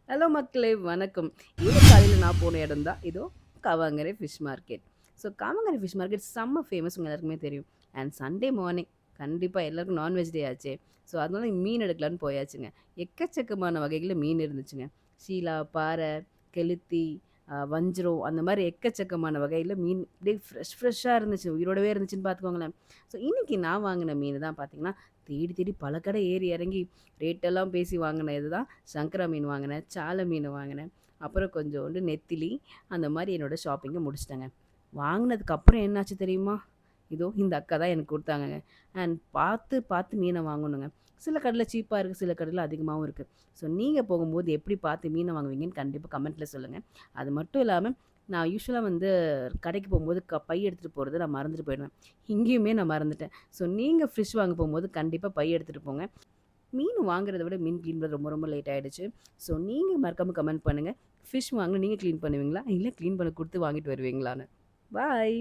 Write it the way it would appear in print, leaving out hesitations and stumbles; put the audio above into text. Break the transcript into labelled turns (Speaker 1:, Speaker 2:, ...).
Speaker 1: Hello மக்களே! வணக்கம். இந்த காலையில நான் போன இடம் தான் இதோ Kavangarai fish market. So Kavangarai fish market செம்ம ஃபேமஸ் உங்க எல்லாருக்குமே தெரியும். அண்ட் சண்டே மார்னிங் கண்டிப்பா எல்லாருக்கும் நான்வெஜ் டே ஆச்சே. ஸோ அதனால மீன் எடுக்கலான்னு போயாச்சுங்க. எக்கச்சக்கமான வகைகள்ல மீன் இருந்துச்சுங்க. ஷீலா, பாறை, கெளுத்தி, வஞ்சரம் அந்த மாரி எக்கச்சக்கமான வகையில மீன் அப்படியே ஃப்ரெஷ்ஷா இருந்துச்சு. உயிரோடவே இருந்துச்சுன்னு பார்த்துக்கோங்களேன். ஸோ இன்னைக்கு நான் வாங்கின மீன் தான் பார்த்தீங்கன்னா, தேடி தேடி பல கடை ஏறி இறங்கி ரேட்டெல்லாம் பேசி வாங்கினது தான் சங்கரா மீன் வாங்கினேன், சால மீன் வாங்கினேன். அப்புறம் கொஞ்சோண்டு நெத்திலி, அந்த மாரி என்னோட ஷாப்பிங்க முடிச்சுட்டேங்க. வாங்கினதுக்கப்புறம் என்னாச்சு தெரியுமா? இதோ இந்த அக்கா தான் எனக்கு குடுத்தாங்கங்க. அண்ட் பார்த்து பார்த்து மீன வாங்கணுங்க. சில கடையில சீப்பா இருக்கு, சில கடையில அதிகமாவும் இருக்கு. ஸோ நீங்க போகும்போது எப்படி பார்த்து மீன வாங்குவீங்கன்னு கண்டிப்பா கமெண்ட்ல சொல்லுங்க. அது மட்டும் இல்லாம, நான் யூசுவலா வந்து கடைக்கு போம்போது பை எடுத்துட்டு போறத நான் மறந்துட்டு போயிடுவேன். இங்கேயுமே நான் மறந்துட்டேன். ஸோ நீங்க ஃபிஷ் வாங்க போம்போது கண்டிப்பா பை எடுத்துட்டு போங்க. மீன் வாங்குறத விட மீன் கிளீன் பண்ண ரொம்ப ரொம்ப லேட் ஆயிடுச்சு. ஸோ நீங்க மறக்காம கமெண்ட் பண்ணுங்க. ஃபிஷ் வாங்குனா நீங்க கிளீன் பண்ணுவீங்களா? இல்ல கிளீன் பண்ண குடுத்து வாங்கிட்டு வருவீங்களான்னு. பாய்.